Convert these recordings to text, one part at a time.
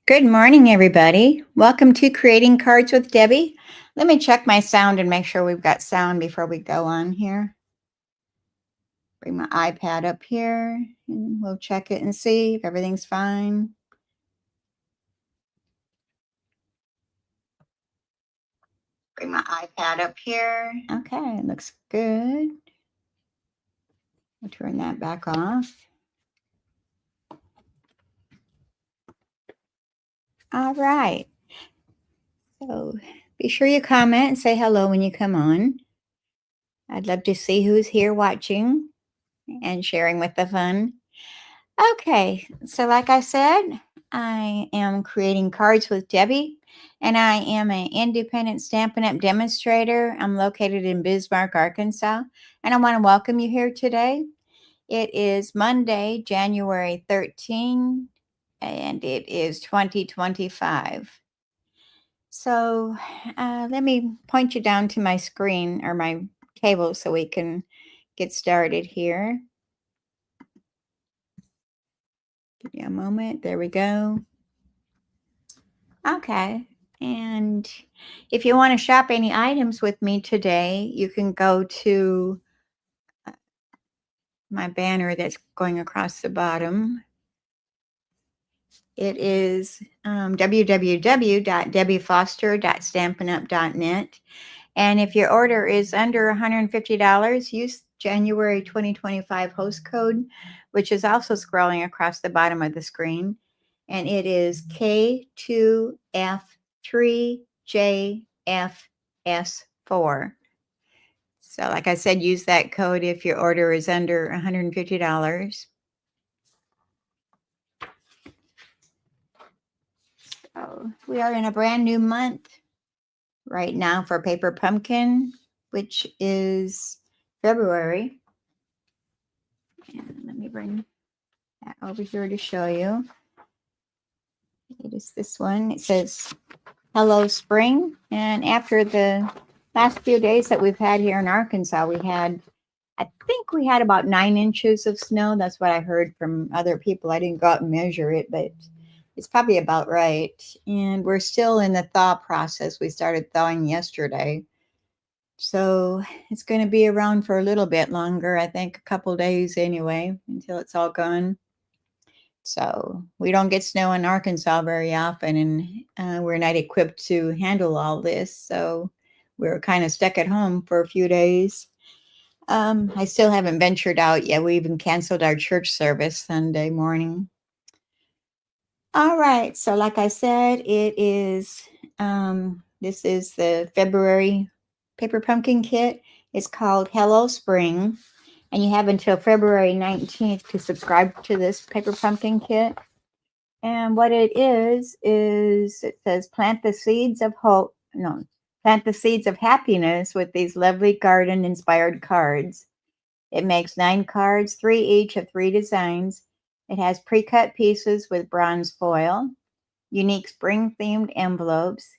Good morning, everybody. Welcome to Creating Cards with Debbie. Let me check my sound and make sure we've got sound before we go on here. Bring my iPad up here and we'll check it and see if everything's fine. Bring my iPad up here. Okay, it looks good. We'll turn that back off. All right. So be sure you comment and say hello when you come on. I'd love to see who's here watching and sharing with the fun. Okay, so like I said, I am creating cards with Debbie, and I am an independent Stampin' Up! Demonstrator. I'm located in Bismarck, Arkansas, and I want to welcome you here today. It is Monday, January 13, and it is 2025. So let me point you down to my screen or my table so we can get started here. Give me a moment. There we go. Okay. And if you want to shop any items with me today, you can go to my banner that's going across the bottom. It is www.debbiefoster.stampinup.net. And if your order is under $150, use January 2025 host code, which is also scrolling across the bottom of the screen. And it is K2F3JFS4. So like I said, use that code if your order is under $150. So we are in a brand new month right now for Paper Pumpkin, which is February. And let me bring that over here to show you. It is this one. It says, Hello Spring. And after the last few days that we've had here in Arkansas, I think we had about 9 inches of snow. That's what I heard from other people. I didn't go out and measure it, but it's probably about right. And we're still in the thaw process. We started thawing yesterday. So it's going to be around for a little bit longer, I think a couple days anyway, until it's all gone. So we don't get snow in Arkansas very often, and we're not equipped to handle all this. So we're kind of stuck at home for a few days. I still haven't ventured out yet. We even canceled our church service Sunday morning. All right. So like I said, it is, this is the February Paper Pumpkin Kit. It's called Hello Spring. And you have until February 19th to subscribe to this Paper Pumpkin Kit. And what it is it says plant the seeds of hope. No, plant the seeds of happiness with these lovely garden inspired cards. It makes 9 cards, 3 each of 3 designs. It has pre-cut pieces with bronze foil, unique spring themed envelopes.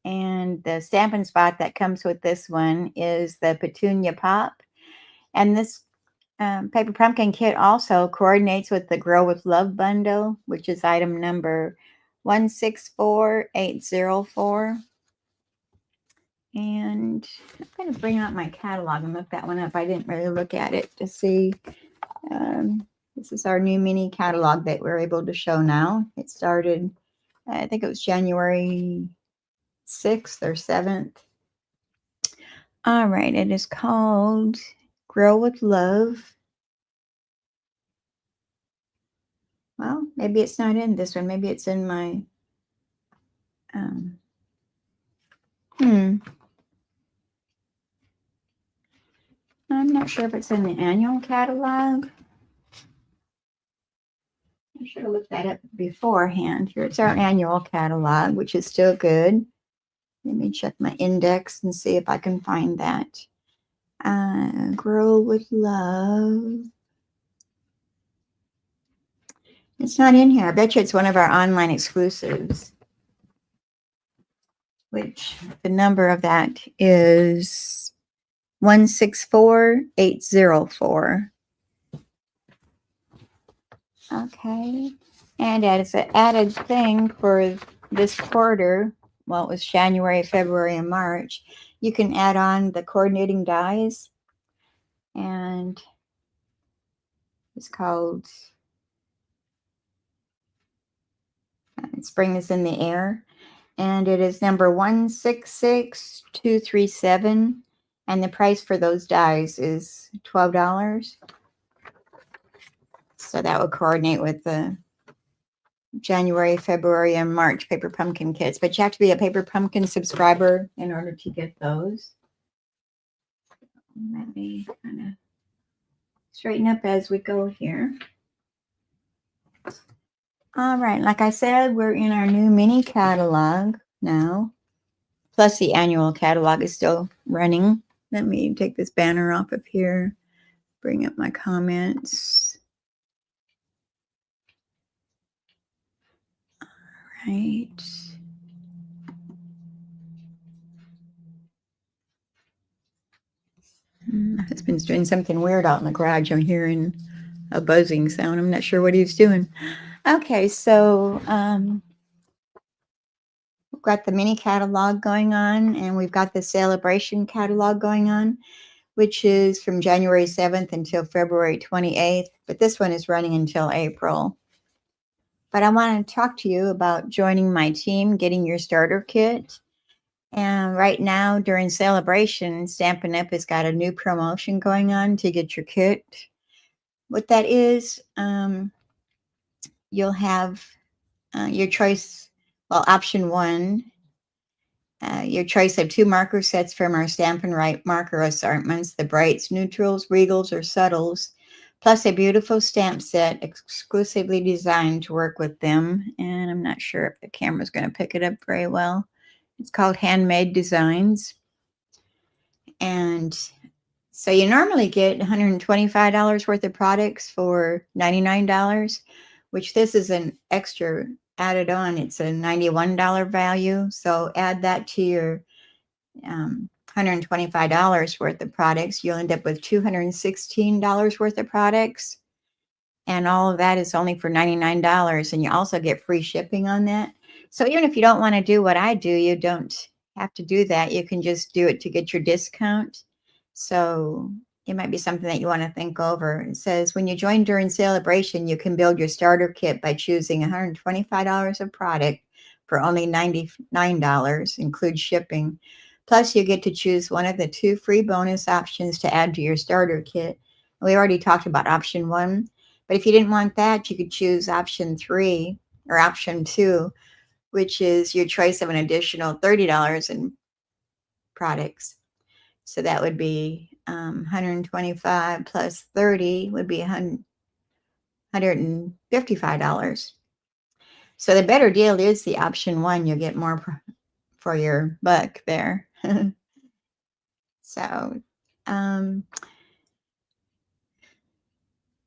And the Stampin' Spot that comes with this one is the Petunia Pop. And this Paper Pumpkin Kit also coordinates with the Grow with Love bundle, which is item number 164804. And I'm going to bring out my catalog and look that one up. I didn't really look at it to see. This is our new mini catalog that we're able to show now. It started, I think it was January 6th or 7th. All right, it is called Grow with Love. Well, maybe it's not in this one. Maybe it's in my, I'm not sure if it's in the annual catalog. I should have looked that up beforehand. Here, it's our annual catalog, which is still good. Let me check my index and see if I can find that. Grow with Love. It's not in here. I bet you it's one of our online exclusives, which the number of that is 164804. Okay. And as an added thing for this quarter, well, it was January, February, and March, you can add on the coordinating dies. And it's called Spring is in the Air. And it is number 166237. And the price for those dies is $12. So that would coordinate with the January, February, and March Paper Pumpkin kits. But you have to be a Paper Pumpkin subscriber in order to get those. Let me kind of straighten up as we go here. All right, like I said, we're in our new mini catalog now. Plus the annual catalog is still running. Let me take this banner off of here, bring up my comments. All right. My husband's doing something weird out in the garage. I'm hearing a buzzing sound. I'm not sure what he's doing. Okay, so we've got the mini catalog going on, and we've got the Sale-a-Bration catalog going on, which is from January 7th until February 28th. But this one is running until April. But I want to talk to you about joining my team, getting your starter kit. And right now, during Sale-a-Bration, Stampin' Up! Has got a new promotion going on to get your kit. What that is, you'll have your choice, well, option 1, your choice of 2 marker sets from our Stampin' Right marker assortments, the brights, neutrals, regals, or subtles, plus a beautiful stamp set exclusively designed to work with them. And I'm not sure if the camera's going to pick it up very well. It's called Handmade Designs. And so you normally get $125 worth of products for $99, which this is an extra added on. It's a $91 value. So add that to your $125 worth of products. You'll end up with $216 worth of products. And all of that is only for $99. And you also get free shipping on that. So even if you don't want to do what I do, you don't have to do that. You can just do it to get your discount. So it might be something that you want to think over. It says, when you join during Sale-a-Bration, you can build your starter kit by choosing $125 of product for only $99, includes shipping. Plus, you get to choose one of the 2 free bonus options to add to your starter kit. We already talked about option 1, but if you didn't want that, you could choose option 3 or option 2, which is your choice of an additional $30 in products. So that would be 125 plus 30 would be $155. So the better deal is the option 1. You'll get more for your buck there. So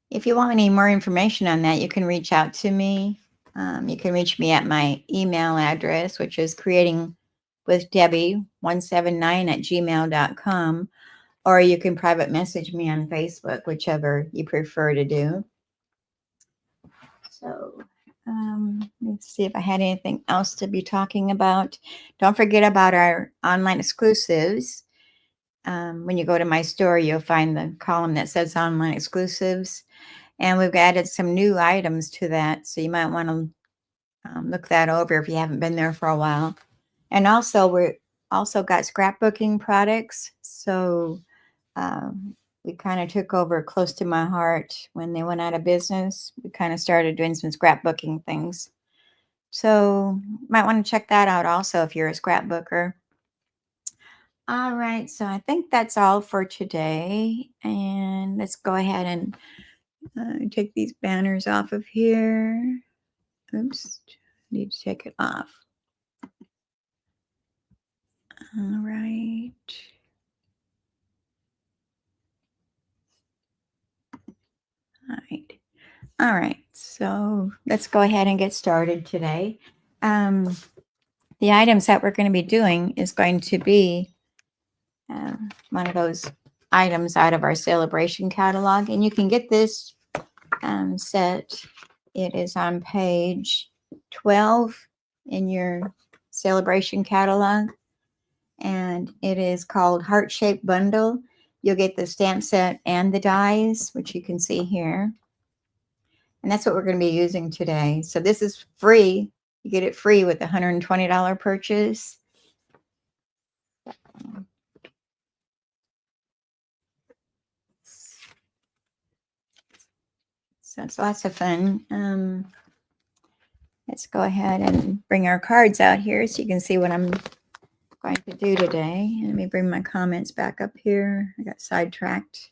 if you want any more information on that, you can reach out to me. You can reach me at my email address, which is creatingwithdebbie179@gmail.com, or you can private message me on Facebook, whichever you prefer to do. So let's see if I had anything else to be talking about. Don't forget about our online exclusives. When you go to my store, you'll find the column that says online exclusives. And we've added some new items to that. So you might want to look that over if you haven't been there for a while. And also, we're also got scrapbooking products. So we kind of took over close to my heart when they went out of business. We kind of started doing some scrapbooking things. So you might want to check that out also if you're a scrapbooker. All right, so I think that's all for today. And let's go ahead and take these banners off of here. Oops, need to take it off. All right. All right. So let's go ahead and get started today. The items that we're going to be doing is going to be one of those items out of our Sale-a-Bration catalog. And you can get this set It is on page 12 in your Sale-a-Bration catalog, and it is called Heart-Shaped Bundle. You'll get the stamp set and the dies, which you can see here. And that's what we're going to be using today. So this is free. You get it free with a $120 purchase. So it's lots of fun. Let's go ahead and bring our cards out here so you can see what I'm going to do today. Let me bring my comments back up here. I got sidetracked.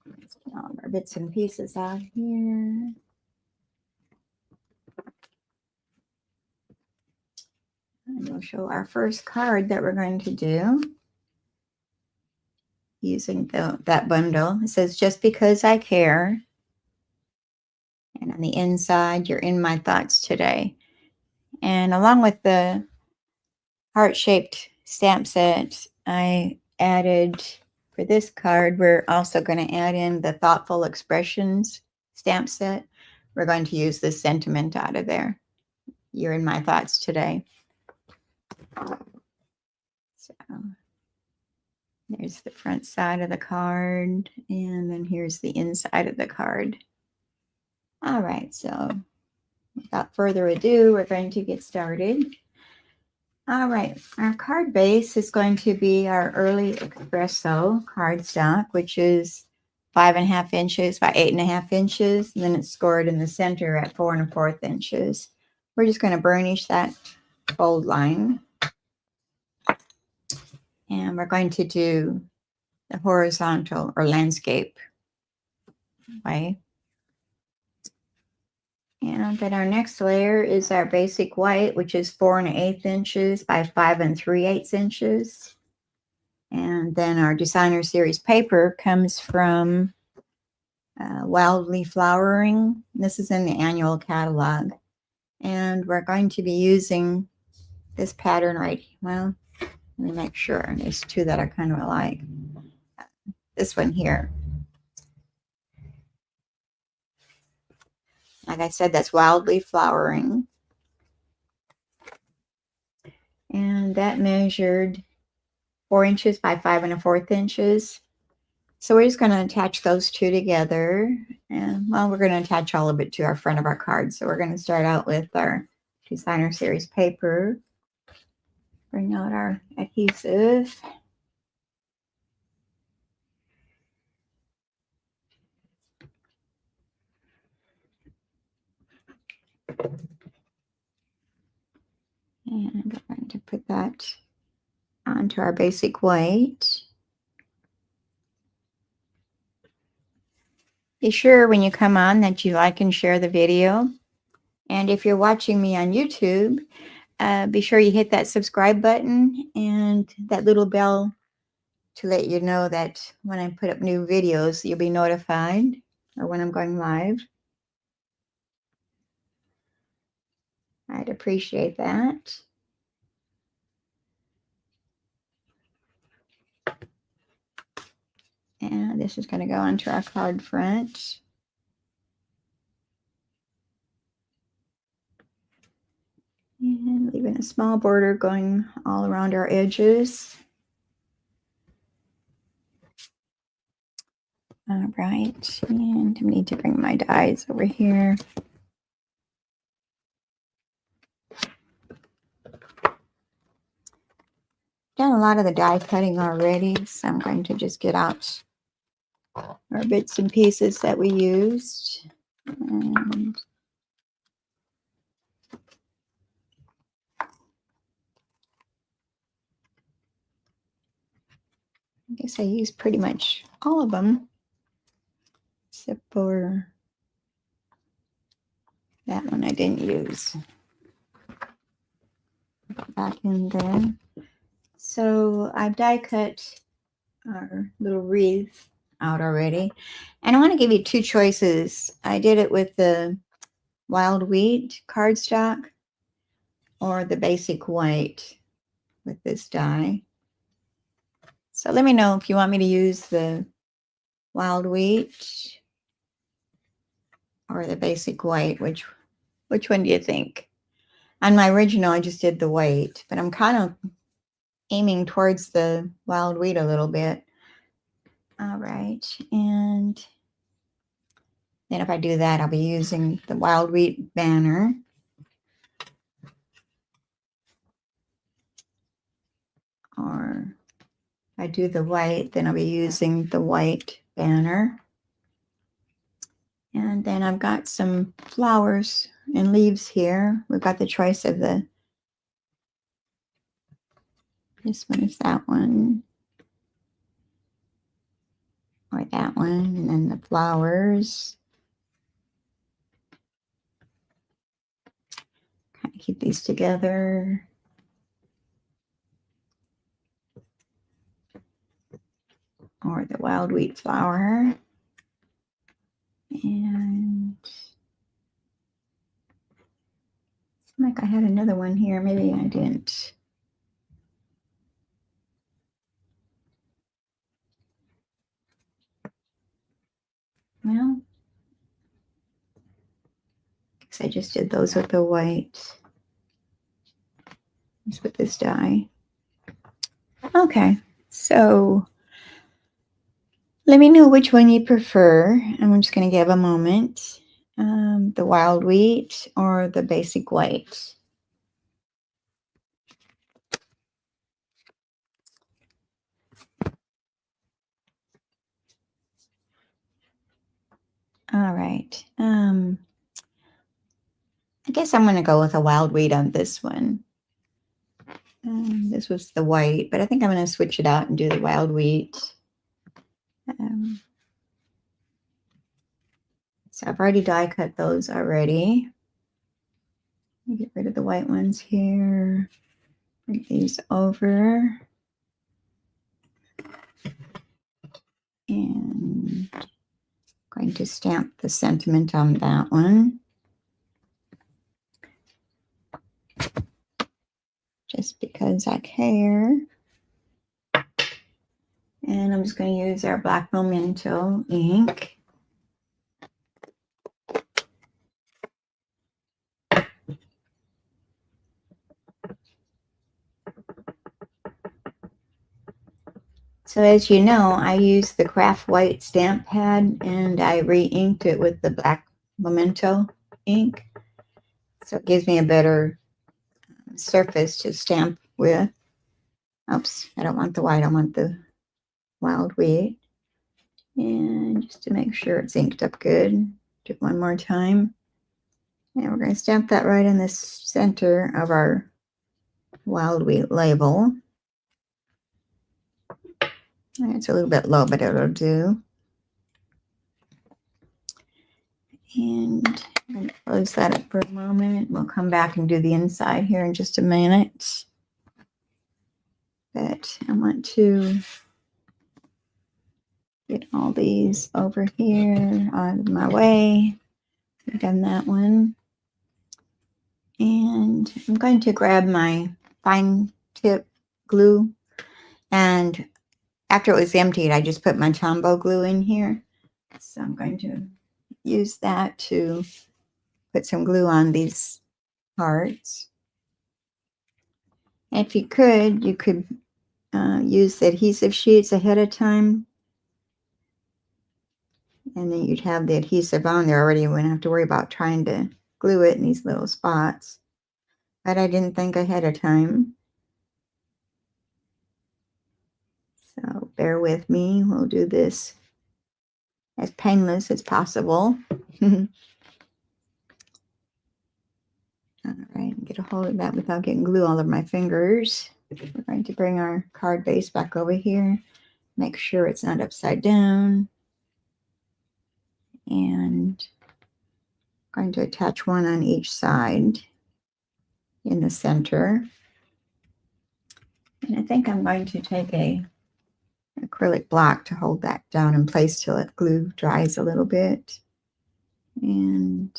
Let's get all of our bits and pieces out here. And we'll show our first card that we're going to do using that bundle. It says, just because I care. And on the inside, you're in my thoughts today. And along with the heart-shaped stamp set, I added, for this card, we're also going to add in the Thoughtful Expressions stamp set. We're going to use this sentiment out of there. You're in my thoughts today. So there's the front side of the card, and then here's the inside of the card. All right, so without further ado, we're going to get started. All right, our card base is going to be our Early Espresso cardstock, which is 5.5 inches by 8.5 inches. And then it's scored in the center at 4 1/4 inches. We're just going to burnish that fold line. And we're going to do the horizontal or landscape way. And then our next layer is our basic white, which is 4 1/8 inches by 5 3/8 inches. And then our designer series paper comes from Wildly Flowering. This is in the annual catalog. And we're going to be using this pattern right here. Well, let me make sure. There's two that are kind of alike. This one here. Like I said, that's Wildly Flowering. And that measured 4 inches by 5 1/4 inches. So we're just going to attach those two together. And, well, we're going to attach all of it to our front of our card. So we're going to start out with our designer series paper. Bring out our adhesive. And we're going to put that onto our basic white. Be sure when you come on that you like and share the video. And if you're watching me on YouTube, be sure you hit that subscribe button and that little bell to let you know that when I put up new videos, you'll be notified, or when I'm going live. I'd appreciate that. And this is going to go onto our card front. And leaving a small border going all around our edges. All right, and I need to bring my dies over here. Done a lot of the die cutting already, so I'm going to just get out our bits and pieces that we used. And I guess I used pretty much all of them, except for that one I didn't use. Back in there. So I've die cut our little wreath out already. And I want to give you two choices. I did it with the wild wheat cardstock or the basic white with this die. So let me know if you want me to use the wild wheat or the basic white. Which one do you think? On my original, I just did the white, but I'm kind of aiming towards the wild wheat a little bit. All right, and then if I do that, I'll be using the wild wheat banner. Or if I do the white, then I'll be using the white banner. And then I've got some flowers and leaves here. We've got the choice of this one is that one, or that one, and then the flowers. Kind of keep these together. Or the wild wheat flower. And it's like I had another one here. Maybe I didn't. Well, I just did those with the white. Just with this die. Okay, so let me know which one you prefer. I'm just going to give a moment. The wild wheat or the basic white. All right. I guess I'm going to go with a wild wheat on this one. This was the white, but I think I'm going to switch it out and do the wild wheat. So I've already die cut those already. Get rid of the white ones here. Bring these over. And I'm going to stamp the sentiment on that one. Just because I care. And I'm just going to use our black memento ink. So as you know, I used the craft white stamp pad and I re-inked it with the black memento ink. So it gives me a better surface to stamp with. Oops, I don't want the white, I want the wild wheat. And just to make sure it's inked up good, do it one more time. And we're going to stamp that right in the center of our wild wheat label. It's a little bit low, but it'll do. And I'm going to close that up for a moment. We'll come back and do the inside here in just a minute. But I want to get all these over here out of my way. I've done that one. And I'm going to grab my fine tip glue. And after it was emptied, I just put my Tombow glue in here. So I'm going to use that to put some glue on these parts. And if you could use the adhesive sheets ahead of time. And then you'd have the adhesive on there already. You wouldn't have to worry about trying to glue it in these little spots. But I didn't think ahead of time. So bear with me. We'll do this as painless as possible. All right, get a hold of that without getting glue all over my fingers. We're going to bring our card base back over here. Make sure it's not upside down. And I'm going to attach one on each side in the center. And I think I'm going to take a acrylic block to hold that down in place till it glue dries a little bit. And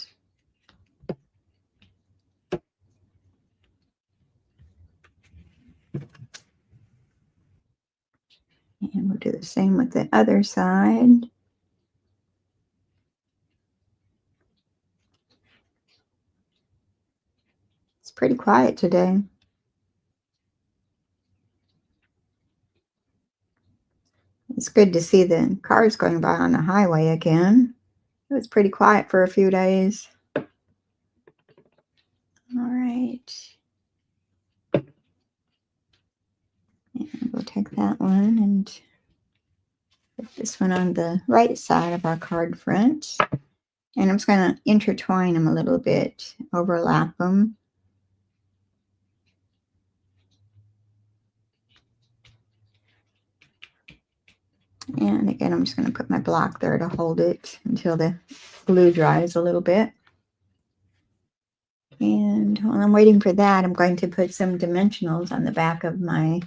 And we'll do the same with the other side. It's pretty quiet today. It's good to see the cars going by on the highway again. It was pretty quiet for a few days. All right. And we'll take that one and put this one on the right side of our card front. And I'm just going to intertwine them a little bit, overlap them. And again, I'm just going to put my block there to hold it until the glue dries a little bit. And while I'm waiting for that, I'm going to put some dimensionals on the back of my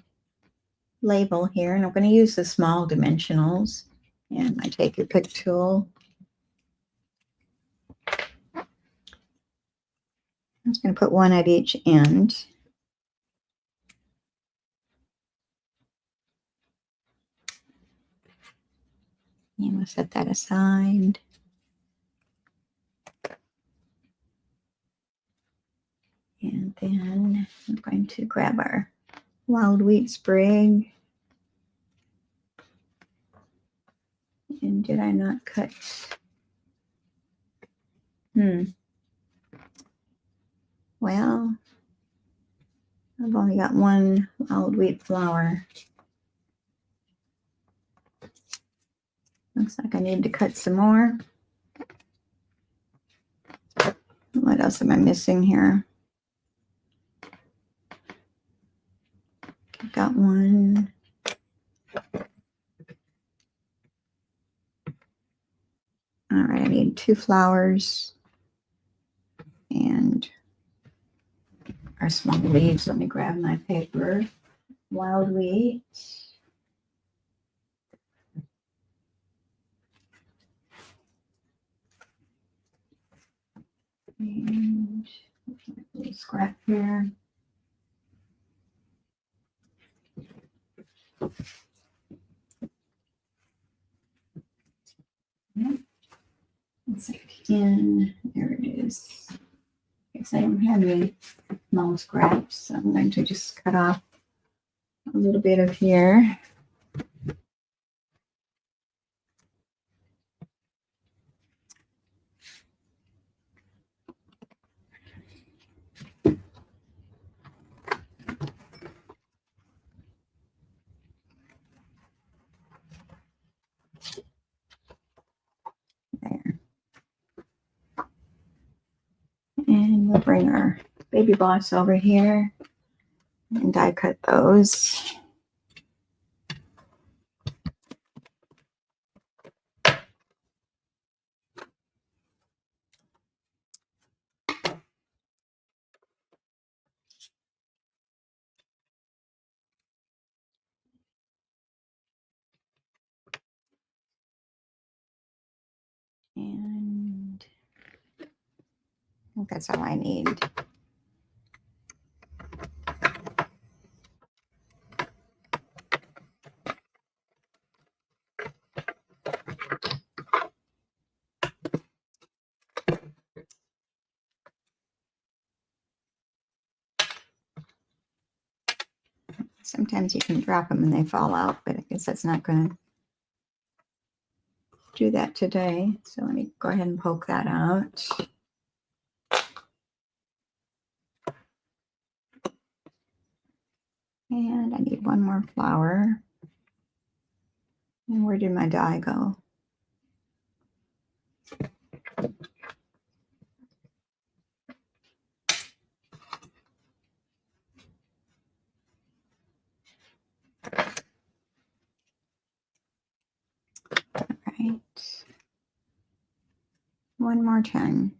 label here. And I'm going to use the small dimensionals. And I take your pick tool. I'm just going to put one at each end. And we'll set that aside. And then I'm going to grab our wild wheat sprig. And did I not cut? Well, I've only got one wild wheat flower. Looks like I need to cut some more. What else am I missing here? I've got one. All right, I need 2 flowers and our small leaves. Let me grab my paper. Wild wheat. And a little scrap here. Let's see again. There it is. I guess I don't have any small scraps, so I'm going to just cut off a little bit of here. There. And we'll bring our baby blocks over here and die cut those. And I think that's all I need. Sometimes you can drop them and they fall out, but I guess that's not going to do that today. So let me go ahead and poke that out. And I need one more flower. And where did my die go? All right. One more turn.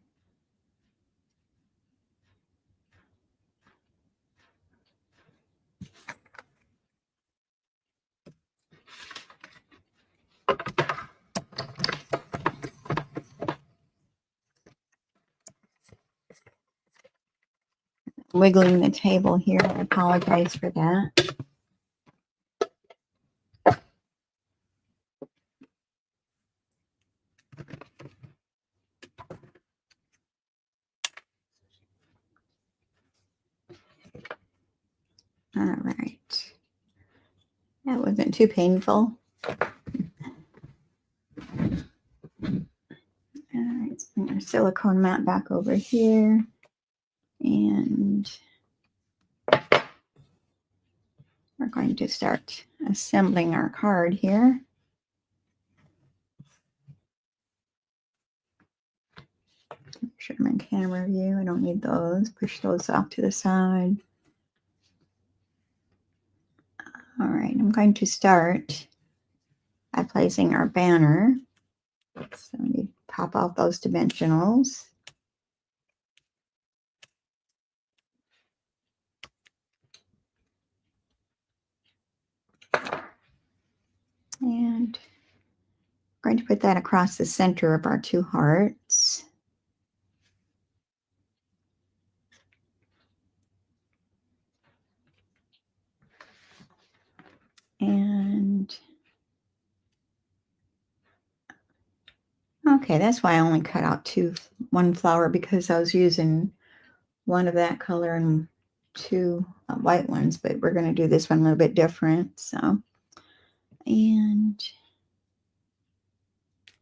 Wiggling the table here. I apologize for that. That wasn't too painful. All right, let's bring our silicone mat back over here. And we're going to start assembling our card here. Make sure I'm in camera view. I don't need those. Push those off to the side. All right, I'm going to start by placing our banner. So let me pop off those dimensionals. And I'm going to put that across the center of our two hearts. And okay, that's why I only cut out one flower, because I was using one of that color and two white ones, but we're going to do this one a little bit different. So, and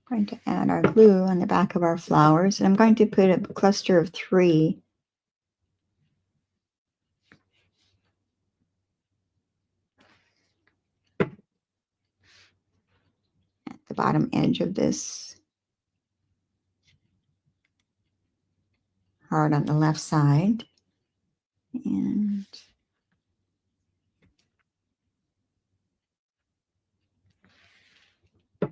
I'm going to add our glue on the back of our flowers, and I'm going to put a cluster of 3 at the bottom edge of this heart on the left side. And all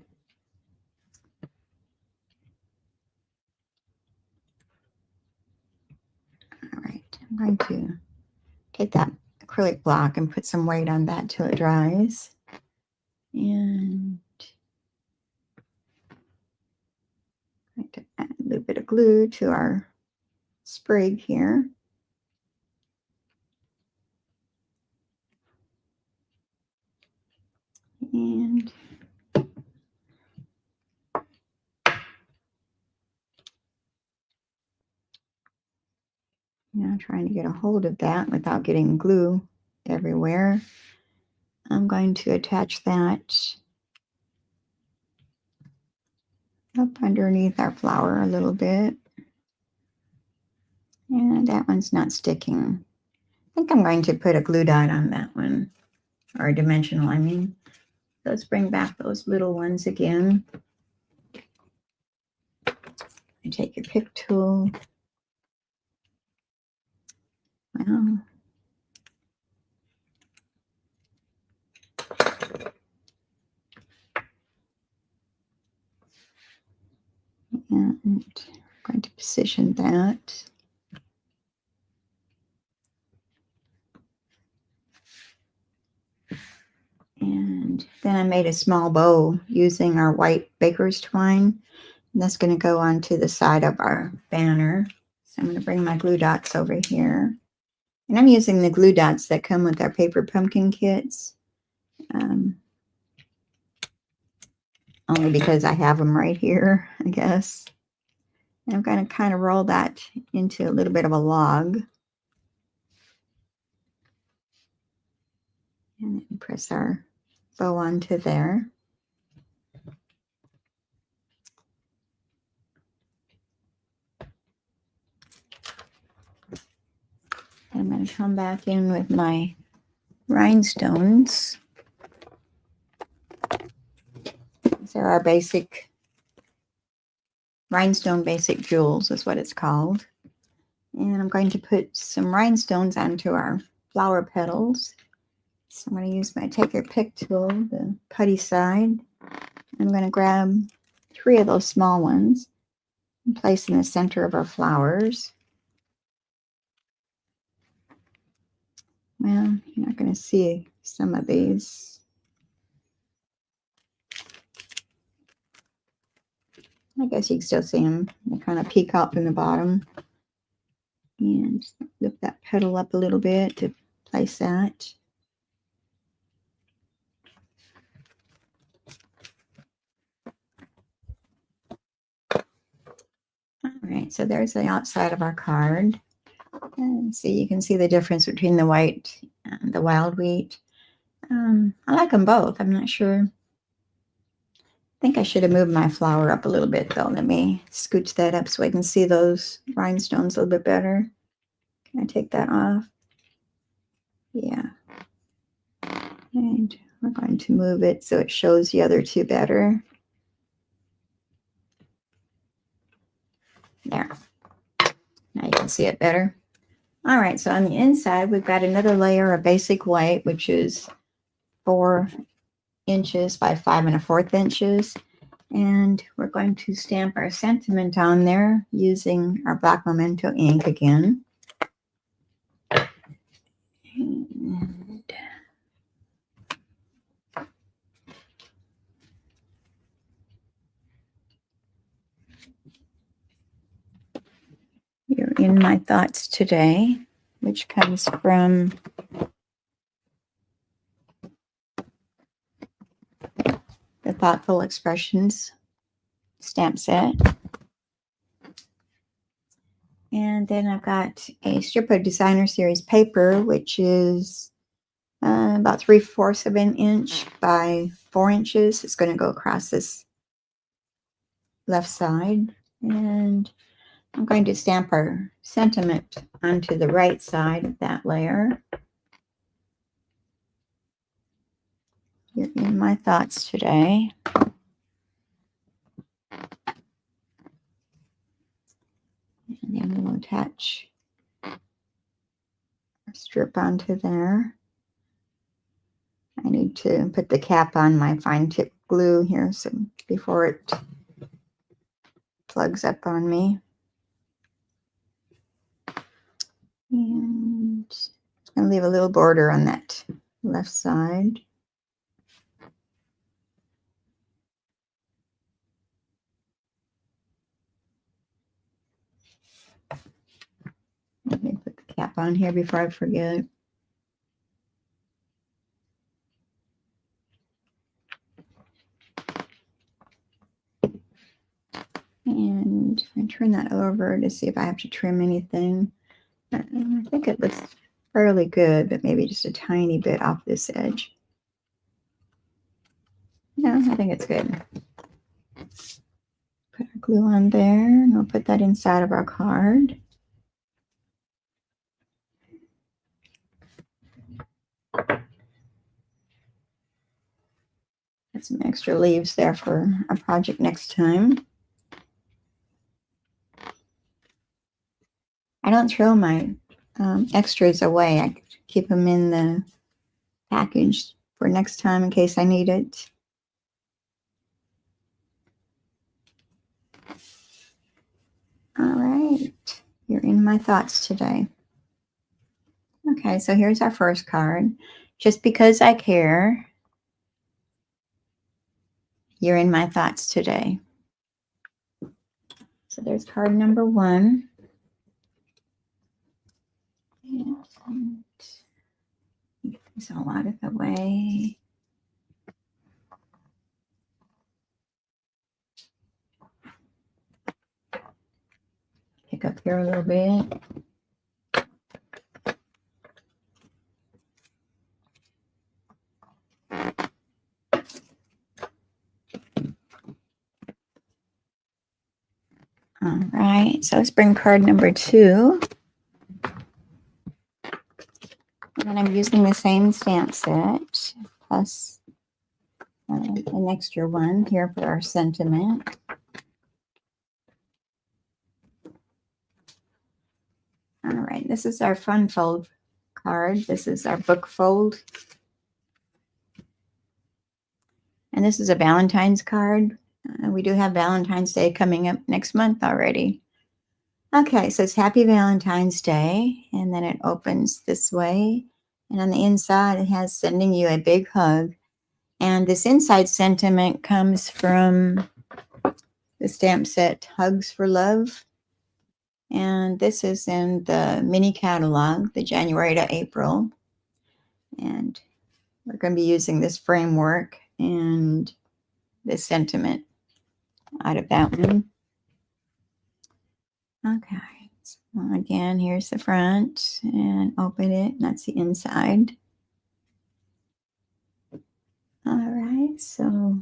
right, I'm going to take that acrylic block and put some weight on that till it dries. And I'm going to add a little bit of glue to our sprig here. And now trying to get a hold of that without getting glue everywhere. I'm going to attach that up underneath our flower a little bit. And that one's not sticking. I think I'm going to put a glue dot on that one, or a dimensional, I mean. Let's bring back those little ones again. And take your pick tool. Well, and I'm going to position that. And then I made a small bow using our white baker's twine. And that's going to go onto the side of our banner. So I'm going to bring my glue dots over here. And I'm using the glue dots that come with our paper pumpkin kits. Only because I have them right here, I guess. And I'm going to kind of roll that into a little bit of a log. And then press our bow onto there. I'm going to come back in with my rhinestones. These are our basic rhinestone basic jewels is what it's called. And I'm going to put some rhinestones onto our flower petals. So I'm going to use my take your pick tool, the putty side. I'm going to grab 3 of those small ones and place in the center of our flowers. Well, you're not going to see some of these. I guess you can still see them. They kind of peek out from the bottom. And just lift that petal up a little bit to place that. All right, so there's the outside of our card. And see, you can see the difference between the white and the wild wheat. I like them both. I'm not sure. I think I should have moved my flower up a little bit though. Let me scooch that up so I can see those rhinestones a little bit better. Can I take that off? Yeah. And we're going to move it so it shows the other two better. There. Now you can see it better. All right, so on the inside, we've got another layer of basic white, which is 4 inches by 5 1/4 inches. And we're going to stamp our sentiment on there using our black memento ink again. And you're in my thoughts today, which comes from the Thoughtful Expressions stamp set. And then I've got a strip of Designer Series paper, which is about 3/4 of an inch by 4 inches. It's going to go across this left side. And I'm going to stamp our sentiment onto the right side of that layer. You're in my thoughts today. And then we'll attach our strip onto there. I need to put the cap on my fine tip glue here so before it plugs up on me. And I'm going to leave a little border on that left side. Let me put the cap on here before I forget. And I turn that over to see if I have to trim anything. I think it looks fairly good, but maybe just a tiny bit off this edge. No, I think it's good. Put our glue on there, and we'll put that inside of our card. Got some extra leaves there for our project next time. I don't throw my extras away. I keep them in the package for next time in case I need it. All right, you're in my thoughts today. Okay, so here's our first card. Just because I care, you're in my thoughts today. So there's card number 1. And get this all out of the way. Pick up here a little bit. All right, so let's bring card number 2. And I'm using the same stamp set plus an extra one here for our sentiment. All right, this is our fun fold card. This is our book fold. And this is a Valentine's card. We do have Valentine's Day coming up next month already. Okay, so it's Happy Valentine's Day. And then it opens this way. And on the inside, it has sending you a big hug. And this inside sentiment comes from the stamp set Hugs for Love. And this is in the mini catalog, the January to April. And we're going to be using this framework and this sentiment out of that one. Okay. So again, here's the front and open it. That's the inside. so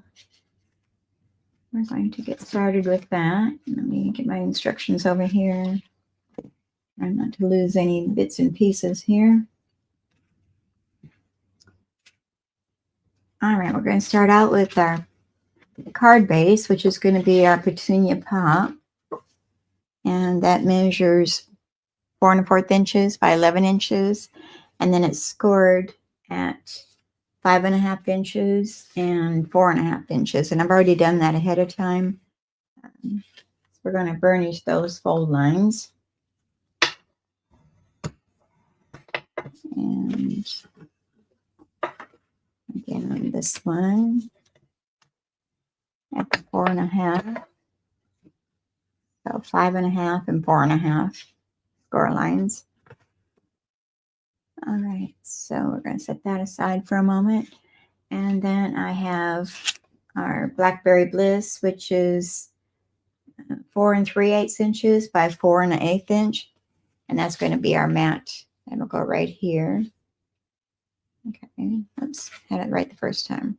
we're going to get started with that. Let me get my instructions over here. Try not to lose any bits and pieces here. All right, we're going to start out with our card base, which is going to be our Petunia Pop. And that measures 4 1/4 inches by 11 inches. And then it's scored at 5 1/2 inches and 4 1/2 inches. And I've already done that ahead of time. So we're going to burnish those fold lines. And again on this one at the 4 1/2. So 5 1/2 and 4 1/2 score lines. All right, so we're going to set that aside for a moment. And then I have our Blackberry Bliss, which is 4 3/8 inches by 4 1/8 inch. And that's going to be our mat. That'll go right here. Okay, oops, had it right the first time.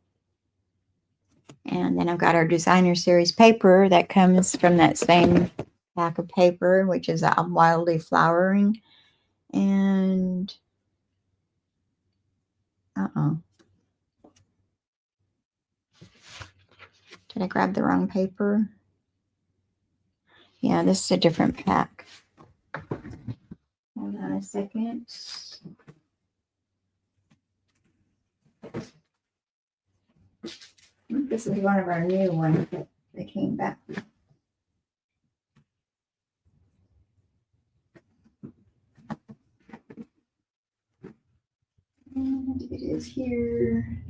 And then I've got our Designer Series paper that comes from that same pack of paper, which is Wildly Flowering. And did I grab the wrong paper? Yeah, this is a different pack. Hold on a second. This is one of our new ones that came back. And it is here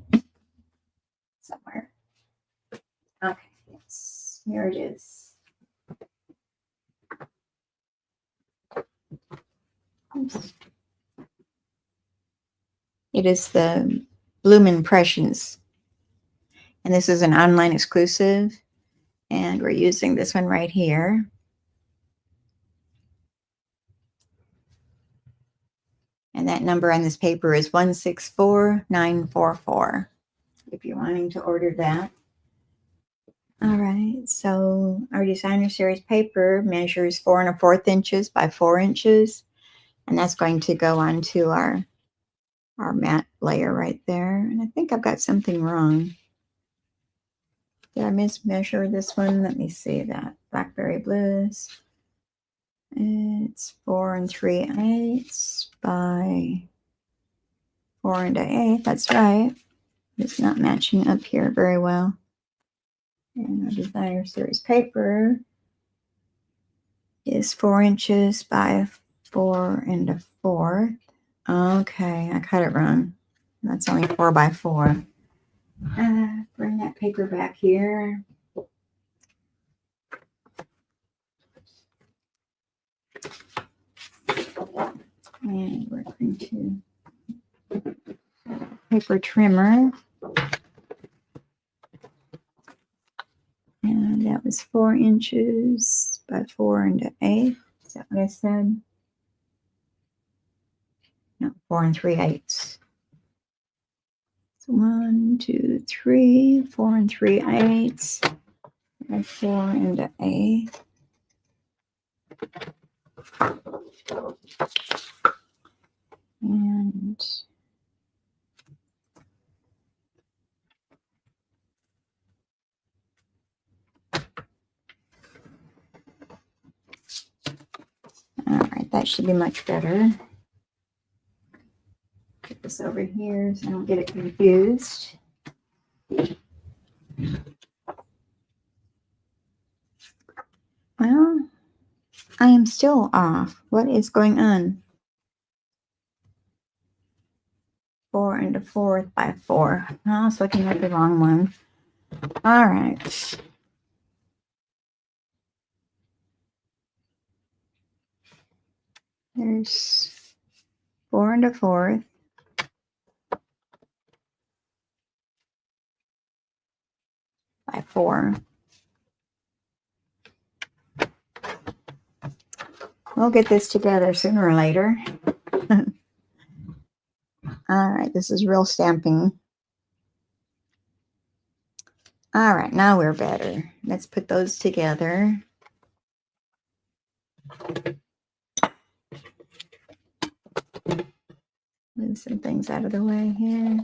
somewhere. Okay, yes, here it is. Oops. It is the Bloom Impressions. And this is an online exclusive. And we're using this one right here. And that number on this paper is 164944 if you're wanting to order that. All right, so our Designer Series paper measures 4 1/4 inches by 4 inches. And that's going to go onto our matte layer right there. And I think I've got something wrong. Did I mismeasure this one? Let me see that. Blackberry Bliss. It's 4 3/8 by 4 1/8. That's right. It's not matching up here very well. And our Designer Series paper is 4 inches by 4 1/4. Okay, I cut it wrong. That's only 4 by 4. Bring that paper back here. And we're going to paper trimmer. And that was 4 inches by 4 1/8. Is that what I said? No, 4 3/8. So 1, 2, 3, 4 3/8 by 4 1/8. And all right, that should be much better. Put this over here so I don't get it confused. Well, I am still off. What is going on? 4 1/4 by 4. I was looking at the wrong one. All right. There's 4 1/4 by 4. We'll get this together sooner or later. All right, this is real stamping. All right, now we're better. Let's put those together. Move some things out of the way here.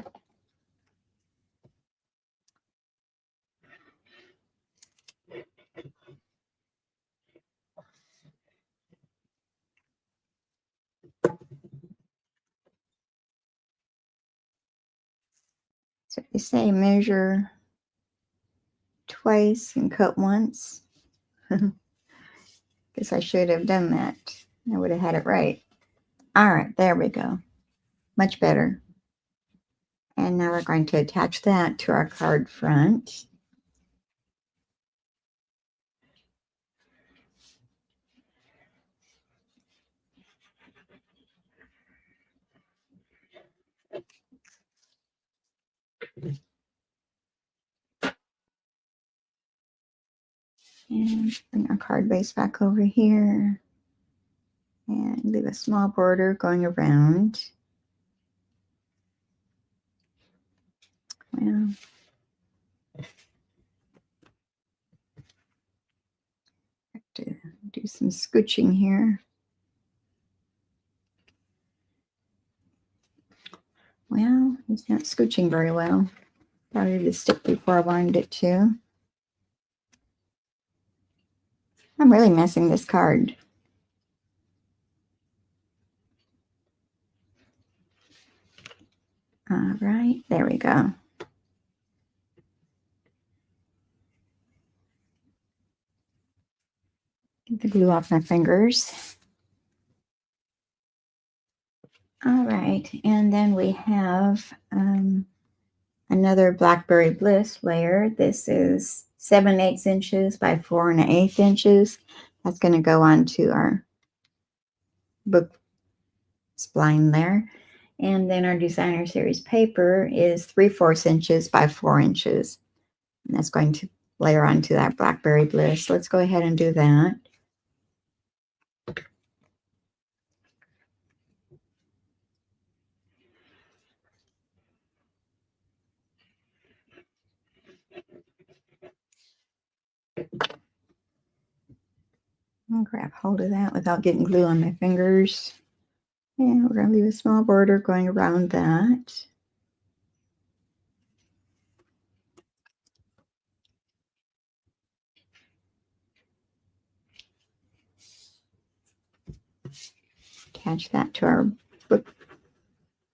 So they say measure twice and cut once. Guess I should have done that. I would have had it right. All right, there we go. Much better. And now we're going to attach that to our card front. And bring our card base back over here. And leave a small border going around. Well, have to do some scooching here. Well, it's not scooching very well. Started to stick before I wanted it to. I'm really messing this card. All right, there we go. Get the glue off my fingers. All right, and then we have another Blackberry Bliss layer. This is 7/8 inches by 4 1/8 inches. That's going to go onto our book spline there. And then our designer series paper is 3/4 inches by 4 inches. And that's going to layer onto that Blackberry Bliss. Let's go ahead and do that. I'll grab hold of that without getting glue on my fingers. And we're going to leave a small border going around that. Attach that to our book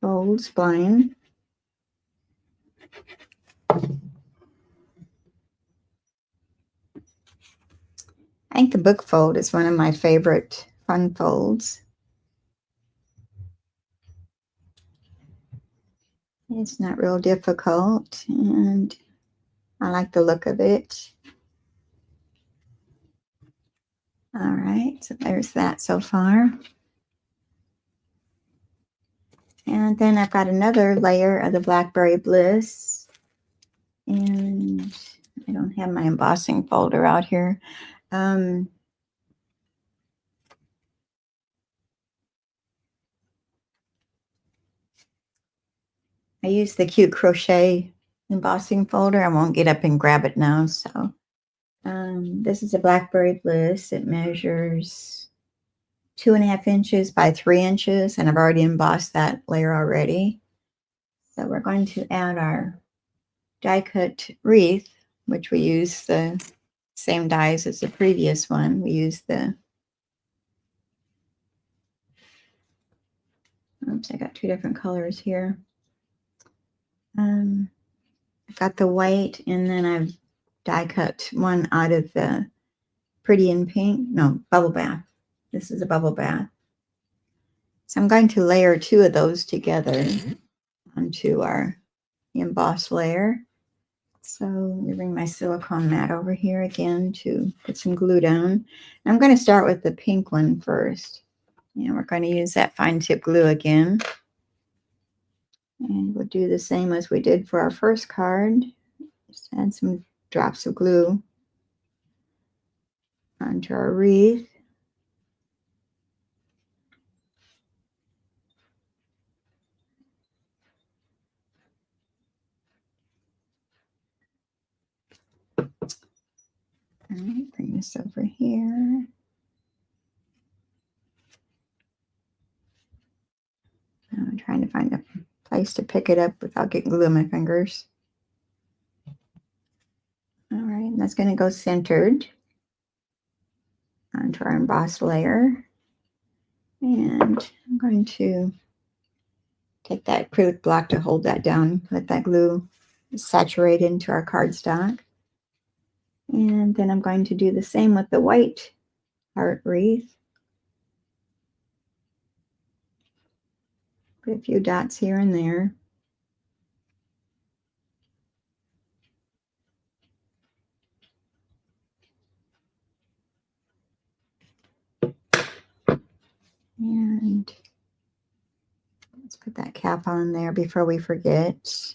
fold spline. I think the book fold is one of my favorite fun folds. It's not real difficult, and I like the look of it. All right, so there's that so far. And then I've got another layer of the Blackberry Bliss. And I don't have my embossing folder out here. I use the Cute Crochet embossing folder. I won't get up and grab it now. So this is a Blackberry Bliss. It measures 2 1/2 inches by 3 inches, and I've already embossed that layer already. So we're going to add our die cut wreath, which we use the same dies as the previous one. We use the, oops, I got two different colors here. I've got the white, and then I've die cut one out of the Pretty in Pink. No, Bubble Bath. This is a Bubble Bath. So I'm going to layer 2 of those together onto our emboss layer. So let me bring my silicone mat over here again to put some glue down. I'm going to start with the pink one first. And we're going to use that fine tip glue again. And we'll do the same as we did for our first card. Just add some drops of glue onto our wreath. this over here. I'm trying to find a place to pick it up without getting glue on my fingers. All right, and that's going to go centered onto our embossed layer. And I'm going to take that acrylic block to hold that down, let that glue saturate into our cardstock. And then I'm going to do the same with the white heart wreath. Put a few dots here and there. And let's put that cap on there before we forget.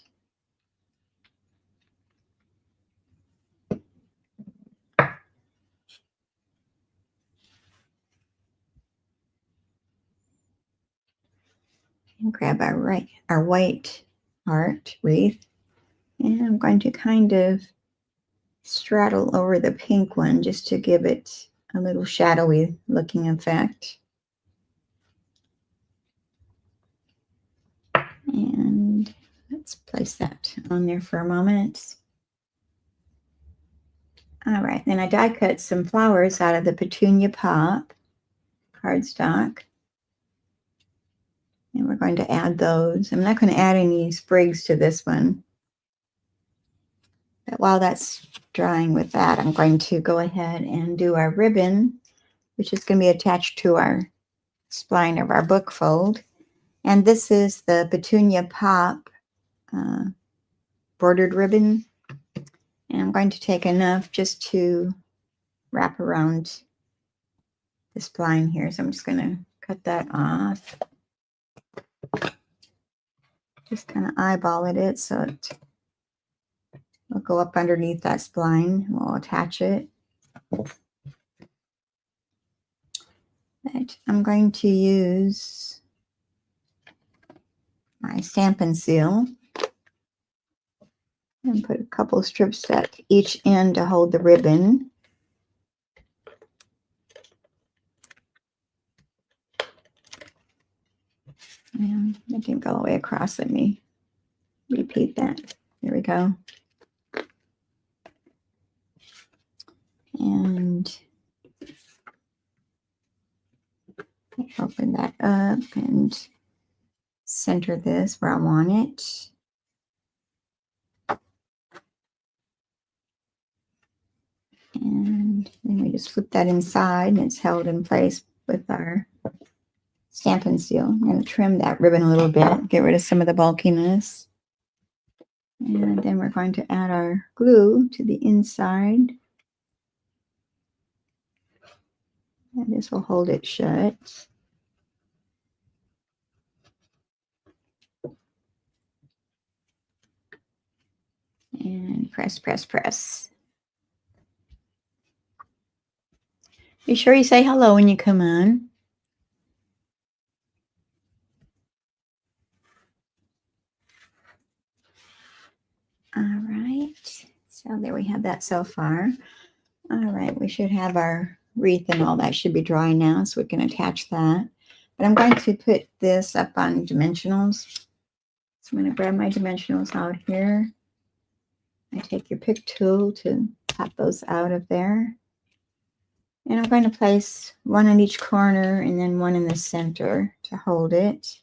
And grab our white heart wreath. And I'm going to kind of straddle over the pink one just to give it a little shadowy looking effect. And let's place that on there for a moment. All right, then I die cut some flowers out of the Petunia Pop cardstock. And we're going to add those. I'm not going to add any sprigs to this one. But while that's drying with that, I'm going to go ahead and do our ribbon, which is going to be attached to our spline of our book fold. And this is the Petunia Pop bordered ribbon. And I'm going to take enough just to wrap around the spline here. So I'm just going to cut that off. Just kind of eyeball it so it will go up underneath that spline. We'll attach it. But I'm going to use my Stampin' Seal and put a couple strips at each end to hold the ribbon. And that didn't go all the way across. Let me repeat that. There we go. And open that up and center this where I want it. And then we just flip that inside and it's held in place with our Stampin' Seal. I'm going to trim that ribbon a little bit, get rid of some of the bulkiness. And then we're going to add our glue to the inside. And this will hold it shut. And press, press, press. Be sure you say hello when you come on. All right, so there we have that so far. All right, we should have our wreath and all that should be dry now, so we can attach that. But I'm going to put this up on dimensionals. So I'm going to grab my dimensionals out here. I take your pick tool to pop those out of there. And I'm going to place one in each corner and then one in the center to hold it.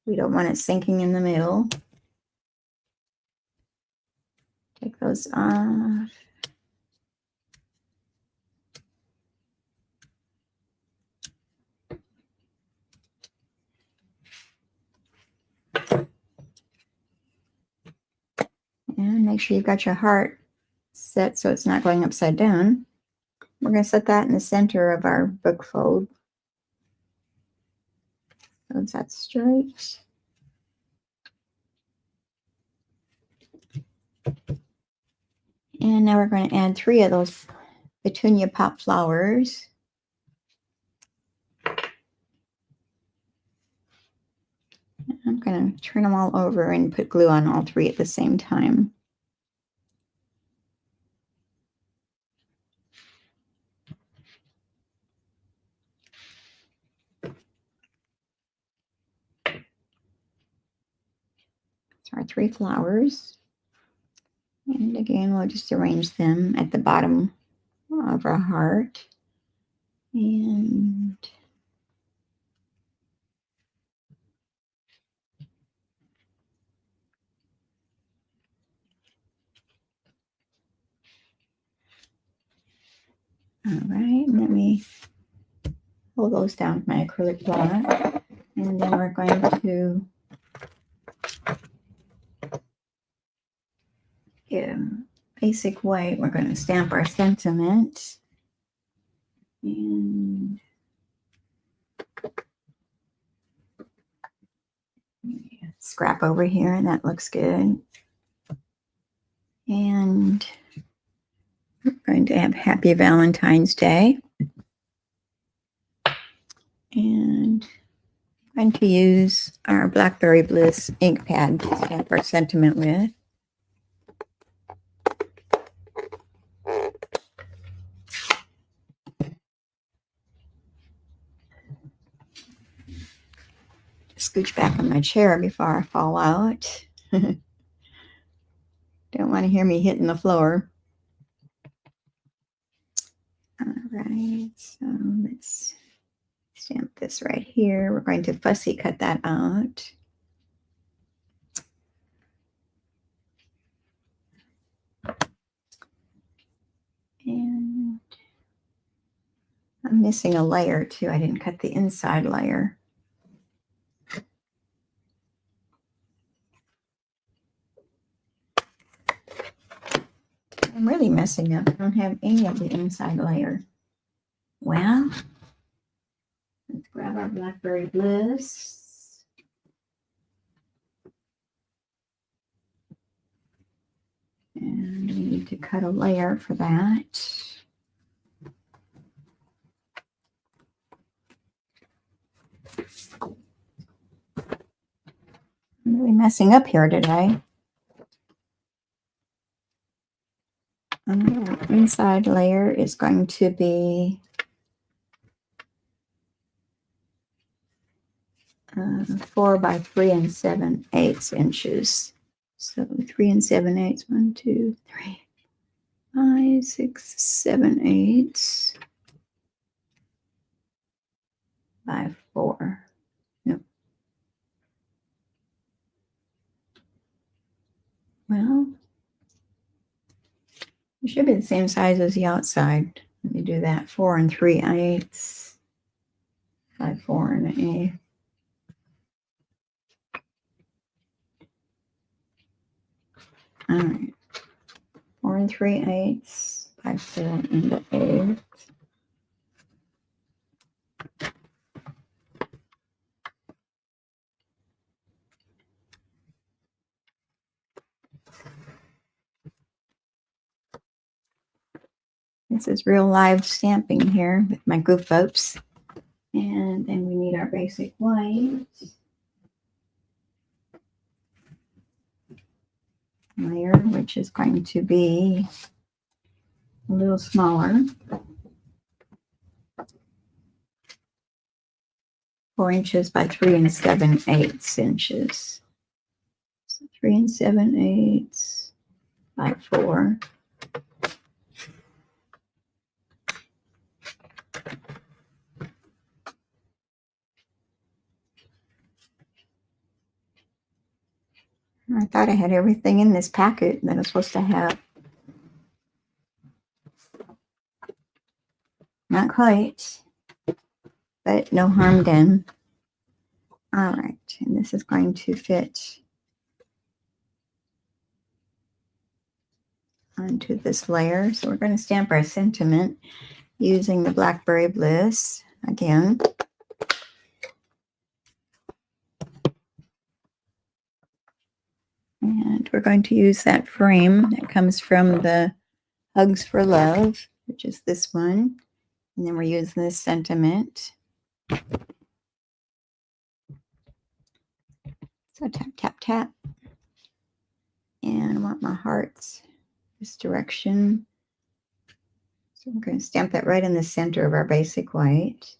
We don't want it sinking in the middle. Take those off. And make sure you've got your heart set so it's not going upside down. We're going to set that in the center of our book fold. So that's straight. And now we're going to add 3 of those Petunia Pop flowers. I'm going to turn them all over and put glue on all 3 at the same time. our 3 flowers. And again, we'll just arrange them at the bottom of our heart. And all right, let me hold those down with my acrylic block. And then we're going to get a basic white. We're going to stamp our sentiment. And scrap over here, and that looks good. And we're going to have Happy Valentine's Day. And I'm going to use our Blackberry Bliss ink pad to stamp our sentiment with. Scooch back on my chair before I fall out. Don't want to hear me hitting the floor. All right, so let's stamp this right here. We're going to fussy cut that out. And I'm missing a layer too. I didn't cut the inside layer. I'm really messing up. I don't have any of the inside layer. Well, let's grab our Blackberry Bliss. And we need to cut a layer for that. I'm really messing up here today. The inside layer is going to be 4 by 3 7/8 inches. So 3 7/8, 1, 2, 3, 5, 6, 7, 8 by 4. Nope. Well, it should be the same size as the outside. Let me do that. 4 3/8 by 4 1/8. All right. 4 3/8 by 4 1/8. This is real live stamping here with my goof ups. And then we need our basic white layer, which is going to be a little smaller. 4 inches by 3 7/8 inches. So 3 7/8 by 4. I thought I had everything in this packet that I'm supposed to have. Not quite, but no harm done. All right, and this is going to fit onto this layer. So we're going to stamp our sentiment using the Blackberry Bliss again. And we're going to use that frame that comes from the Hugs for Love, which is this one. And then we're using this sentiment. So tap, tap, tap. And I want my hearts this direction. So we're going to stamp that right in the center of our basic white.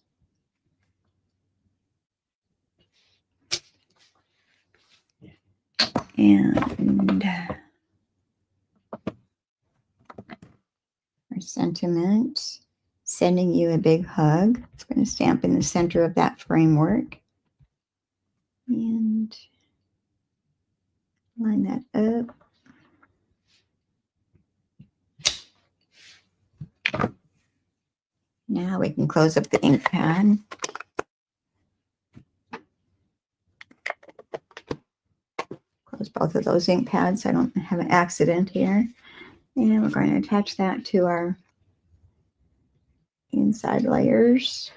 And our sentiment, sending you a big hug. It's going to stamp in the center of that framework. And line that up. Now we can close up the ink pad. Close both of those ink pads so I don't have an accident here. And we're going to attach that to our inside layers.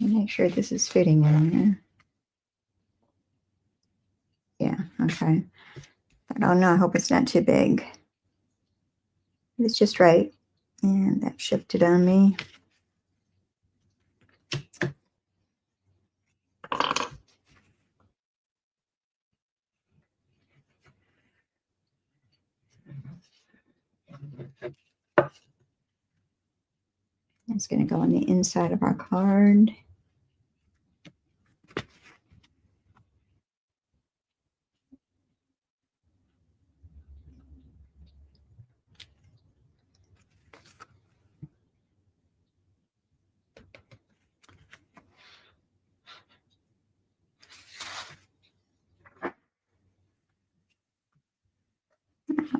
Make sure this is fitting in there. Yeah, okay. But oh no, I hope it's not too big. It's just right. And that shifted on me. It's going to go on the inside of our card.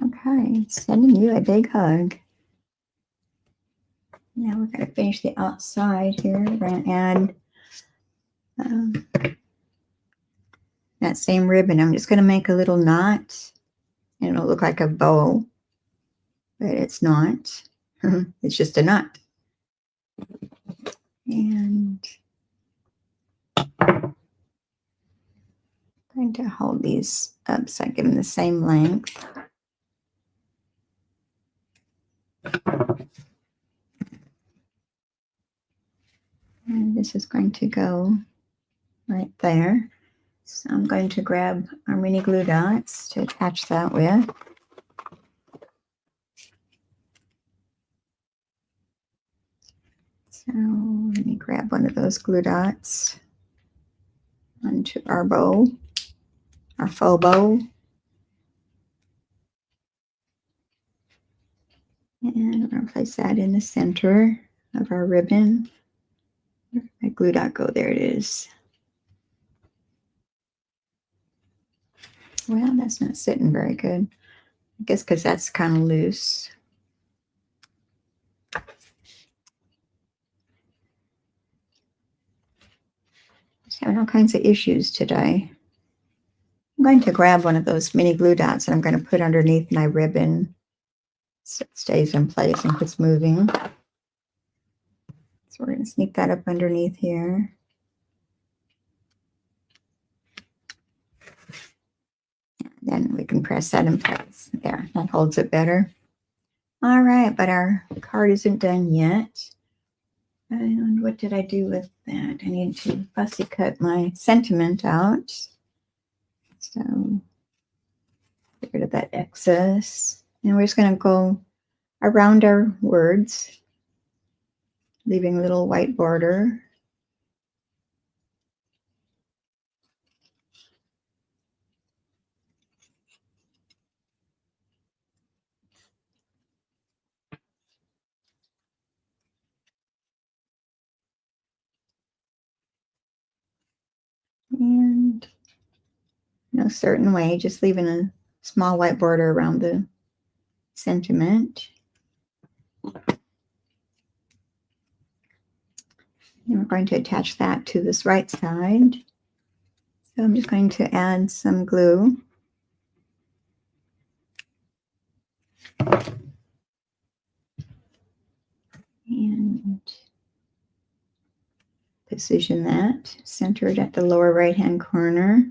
Okay, sending you a big hug. Now we're going to finish the outside here. We're going to add that same ribbon. I'm just going to make a little knot, and it'll look like a bow, but it's not. It's just a knot. And I'm going to hold these up so I give them the same length. And this is going to go right there. So I'm going to grab our mini glue dots to attach that with. So let me grab one of those glue dots onto our bow, our faux bow. And we're going to place that in the center of our ribbon. Where did my glue dot go? There it is. Well, that's not sitting very good. I guess because that's kind of loose. Just having all kinds of issues today. I'm going to grab one of those mini glue dots and I'm going to put underneath my ribbon so it stays in place and quits moving. So we're going to sneak that up underneath here. Then we can press that in place. There, that holds it better. All right, but our card isn't done yet. And what did I do with that? I need to fussy cut my sentiment out. So get rid of that excess. And we're just going to go around our words, leaving a little white border. And no certain way, just leaving a small white border around the sentiment. And we're going to attach that to this right side. So I'm just going to add some glue. And position that centered at the lower right-hand corner.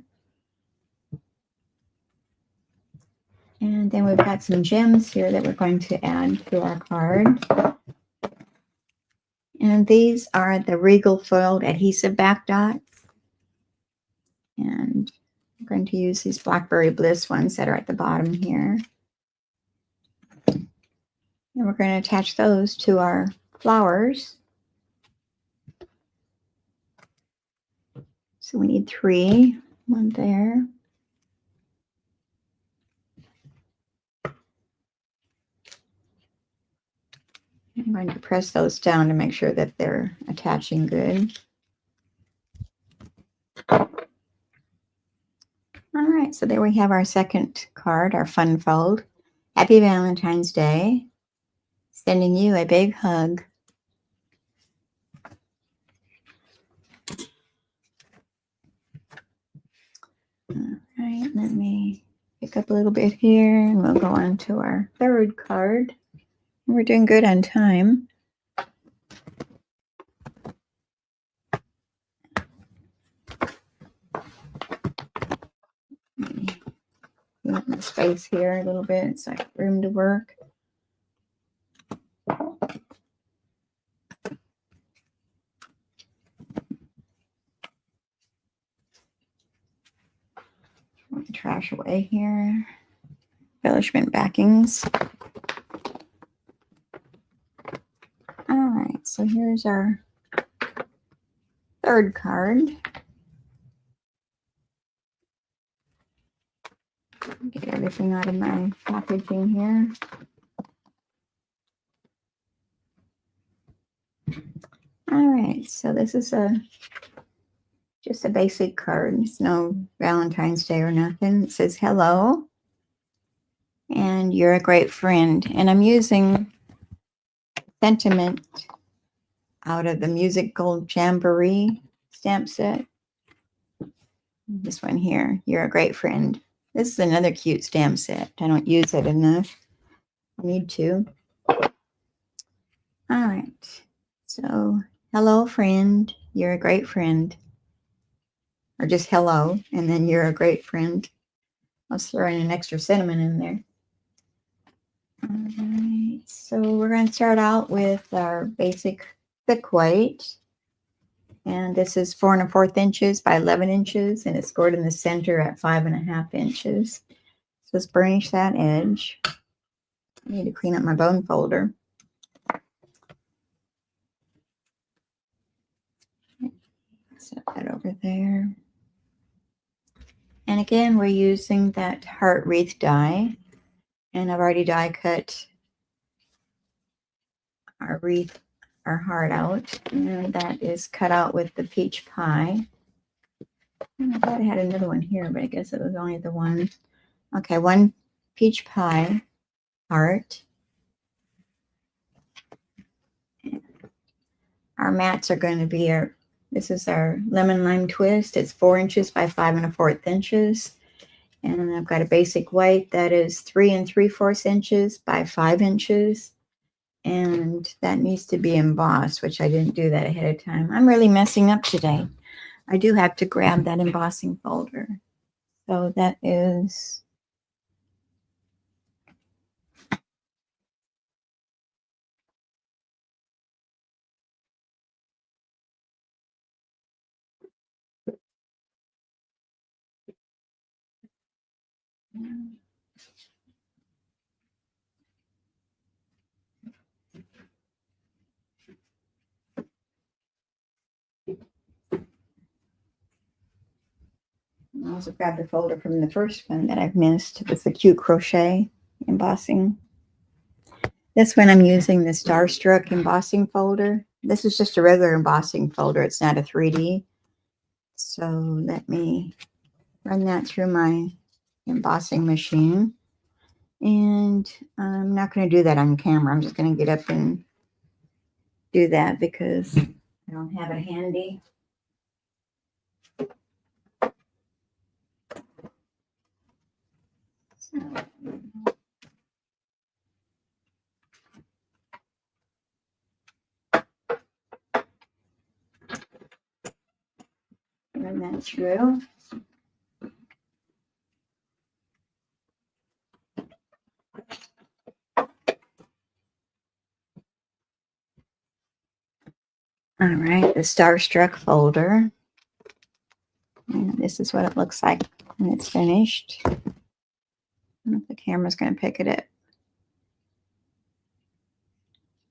And then we've got some gems here that we're going to add to our card. And these are the Regal foiled adhesive back dots. And I'm going to use these Blackberry Bliss ones that are at the bottom here. And we're going to attach those to our flowers. So we need 3, 1 there. I'm going to press those down to make sure that they're attaching good. All right, so there we have our second card, our fun fold. Happy Valentine's Day. Sending you a big hug. All right, let me pick up a little bit here and we'll go on to our third card. We're doing good on time. Clean up my space here a little bit so I have room to work. Put the trash away here. Embellishment backings. All right, so here's our third card. Get everything out of my packaging here. All right, so this is just a basic card. It's no Valentine's Day or nothing. It says hello, and you're a great friend. And I'm using sentiment out of the Music Gold Jamboree stamp set. This one here, you're a great friend. This is another cute stamp set. I don't use it enough. I need to. All right. So, hello, friend. You're a great friend. Or just hello, and then you're a great friend. I'll throw in an extra cinnamon in there. All right. So, we're going to start out with our basic thick white. And this is 4 1/4 inches by 11 inches, and it's scored in the center at 5 1/2 inches. So let's burnish that edge. I need to clean up my bone folder. Set that over there. And again, we're using that heart wreath die, and I've already die cut our wreath, our heart out, and that is cut out with the peach pie. And I thought I had another one here, but I guess it was only the one. Okay, one peach pie heart. Our mats are going to be this is our lemon lime twist. It's 4 inches by 5 1/4 inches. And I've got a basic white that is 3 3/4 inches by 5 inches. And that needs to be embossed, which I didn't do that ahead of time. I'm really messing up today. I do have to grab that embossing folder. So that is I also grabbed the folder from the first one that I've missed with the cute crochet embossing. This one I'm using the Starstruck embossing folder. This is just a regular embossing folder. It's not a 3D. So let me run that through my embossing machine. And I'm not going to do that on camera. I'm just going to get up and do that because I don't have it handy. So, run that through. All right, the Starstruck folder. And this is what it looks like when it's finished. I don't know if the camera's going to pick it up.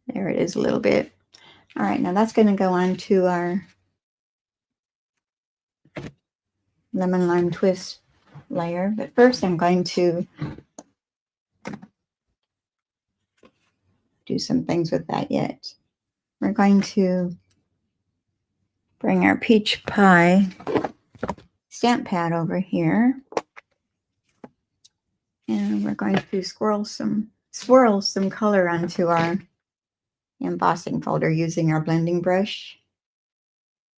There it is a little bit. All right, now that's going to go on to our lemon lime twist layer. But first I'm going to do some things with that yet. We're going to bring our peach pie stamp pad over here. And we're going to swirl some color onto our embossing folder using our blending brush.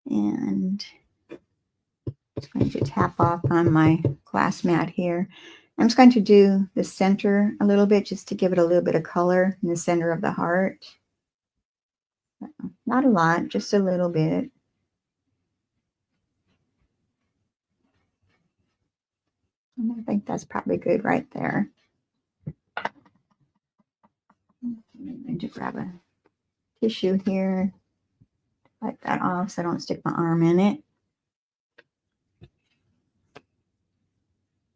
And I'm going to tap off on my glass mat here. I'm just going to do the center a little bit just to give it a little bit of color in the center of the heart. Not a lot, just a little bit. And I think that's probably good right there. I'm going to grab a tissue here, wipe that off so I don't stick my arm in it.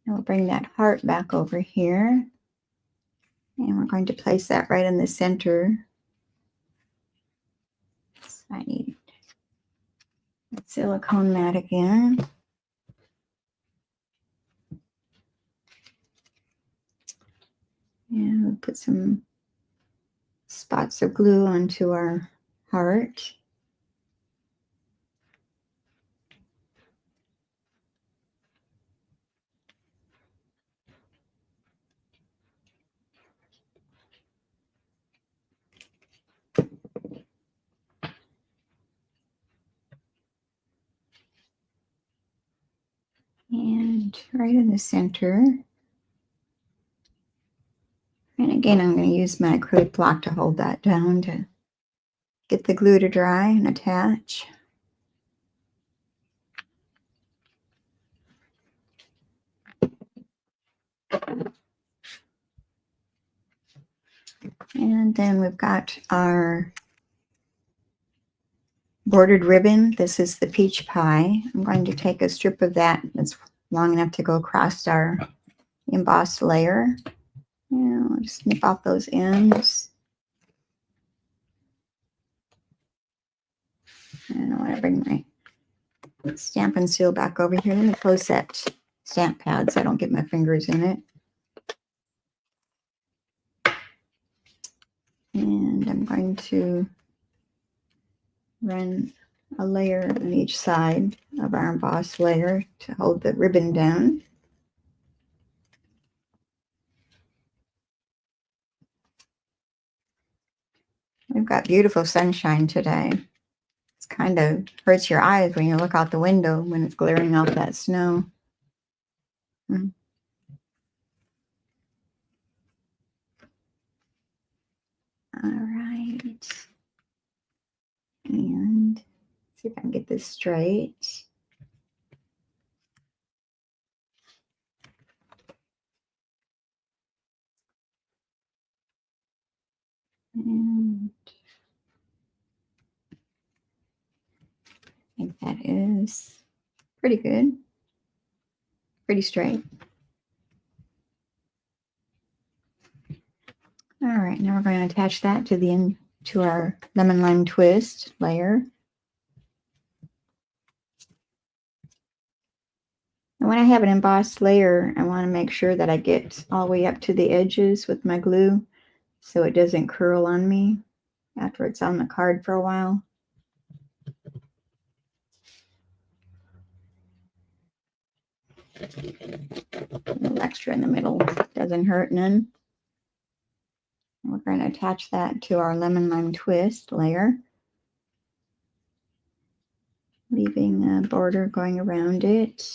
And we'll bring that heart back over here. And we're going to place that right in the center. So I need a silicone mat again. And we'll put some spots of glue onto our heart. And right in the center. And again, I'm going to use my acrylic block to hold that down to get the glue to dry and attach. And then we've got our bordered ribbon. This is the peach pie. I'm going to take a strip of that that's long enough to go across our embossed layer. And I'll just snip off those ends. And I want to bring my Stampin' Seal back over here. Let me close that stamp pad so I don't get my fingers in it. And I'm going to run a layer on each side of our embossed layer to hold the ribbon down. We've got beautiful sunshine today. It's kind of hurts your eyes when you look out the window when it's glaring off that snow. All right. And see if I can get this straight. And I think that is pretty good. Pretty straight. All right, now we're going to attach that to our lemon lime twist layer. And when I have an embossed layer, I want to make sure that I get all the way up to the edges with my glue so it doesn't curl on me after it's on the card for a while. A little extra in the middle doesn't hurt none. We're going to attach that to our lemon lime twist layer, leaving a border going around it.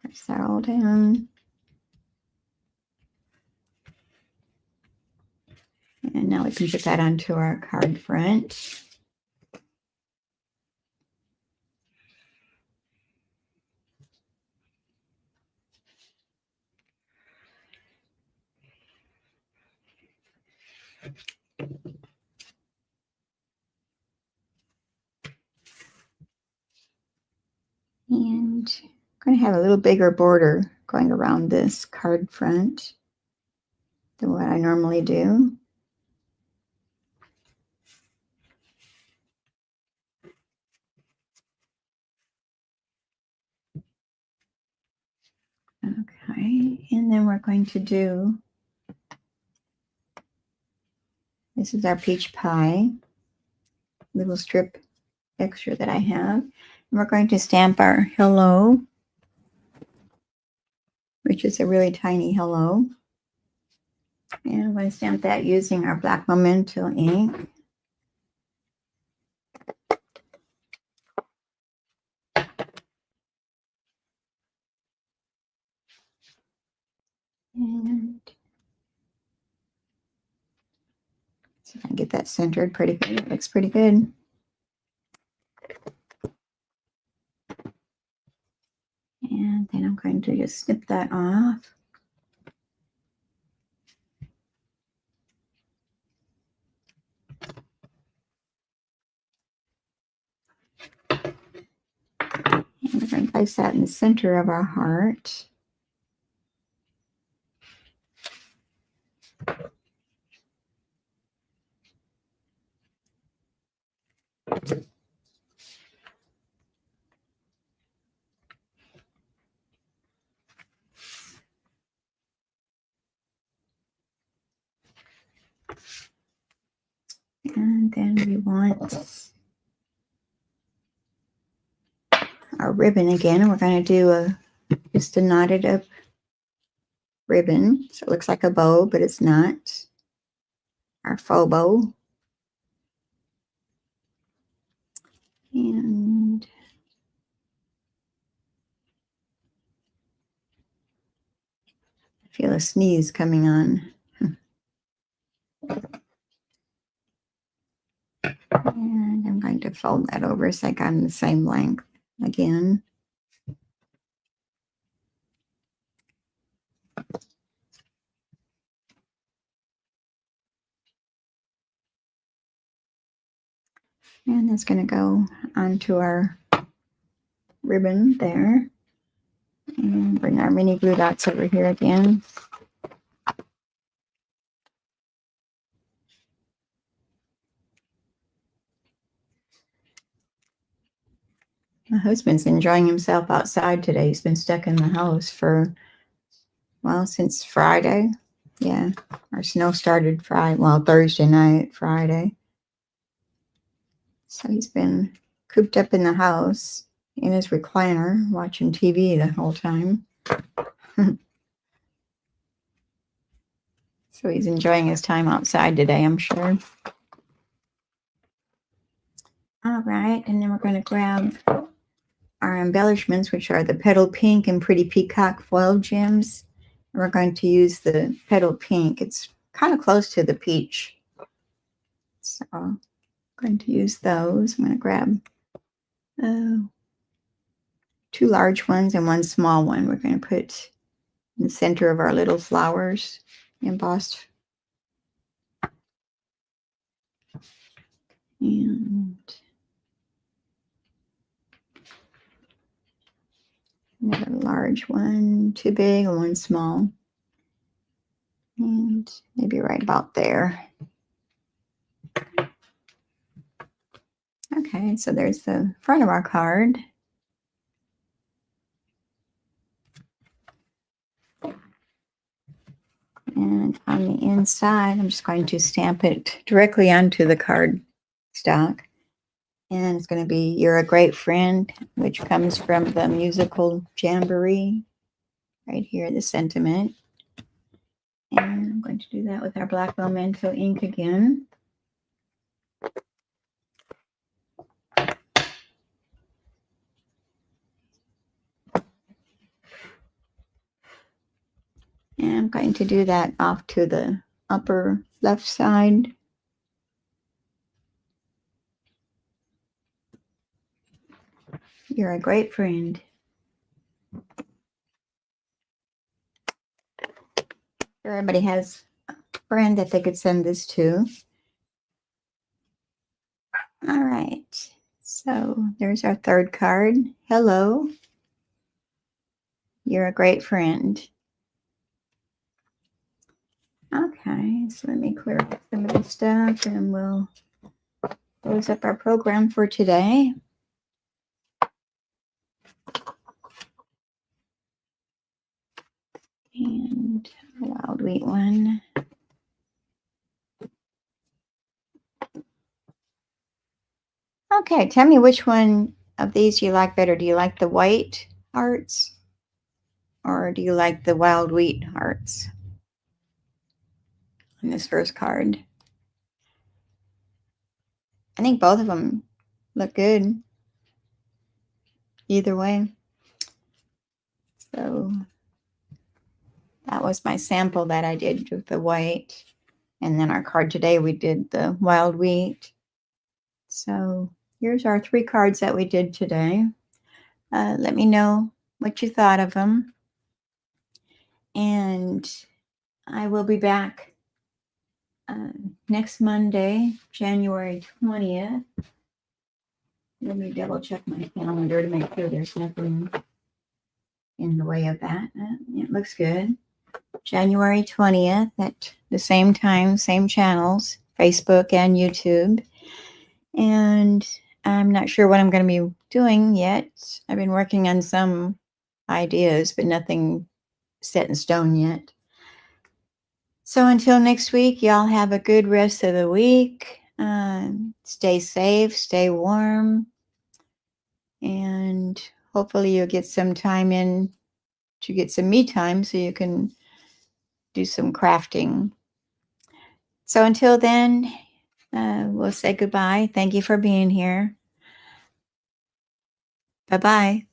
Press that all down. And now we can put that onto our card front. And I'm going to have a little bigger border going around this card front than what I normally do. Okay, and then we're going to do, this is our peach pie, little strip extra that I have. And we're going to stamp our hello, which is a really tiny hello. And I'm going to stamp that using our black memento ink. And see if I can get that centered pretty good. It looks pretty good. And then I'm going to just snip that off. And we're going to place that in the center of our heart. And then we want our ribbon again. And we're going to do just a knotted up ribbon. So it looks like a bow, but it's not. Our faux bow. And I feel a sneeze coming on. And I'm going to fold that over so I got the same length again. And that's going to go onto our ribbon there. And bring our mini glue dots over here again. My husband's enjoying himself outside today. He's been stuck in the house for, well, since Friday. Yeah, our snow started Friday, well, Thursday night, Friday. So he's been cooped up in the house in his recliner watching TV the whole time. So he's enjoying his time outside today, I'm sure. All right, and then we're going to grab our embellishments, which are the Petal Pink and Pretty Peacock foil gems. And we're going to use the Petal Pink. It's kind of close to the peach. So I'm going to use those. I'm going to grab 2 large ones and 1 small one. We're going to put in the center of our little flowers embossed. And another large one, 2 big and 1 small. And maybe right about there. Okay, so there's the front of our card. And on the inside, I'm just going to stamp it directly onto the card stock. And it's going to be "You're a Great Friend," which comes from the musical Jamboree. Right here, the sentiment. And I'm going to do that with our black memento ink again. And I'm going to do that off to the upper left side. You're a great friend. Everybody has friend that they could send this to. All right. So there's our third card. Hello. You're a great friend. Okay, so let me clear up some of this stuff and we'll close up our program for today. And a wild wheat one. Okay, tell me which one of these you like better. Do you like the white hearts or do you like the wild wheat hearts on this first card? I think both of them look good either way. So that was my sample that I did with the white. And then our card today, we did the wild wheat. So here's our 3 cards that we did today. Let me know what you thought of them. And I will be back next Monday, January 20th. Let me double check my calendar to make sure there's nothing in the way of that. It looks good. January 20th at the same time, same channels, Facebook and YouTube. And I'm not sure what I'm going to be doing yet. I've been working on some ideas, but nothing set in stone yet. So until next week, y'all have a good rest of the week. Stay safe, stay warm, and hopefully you'll get some time in to get some me time so you can do some crafting. So until then, we'll say goodbye. Thank you for being here. Bye-bye.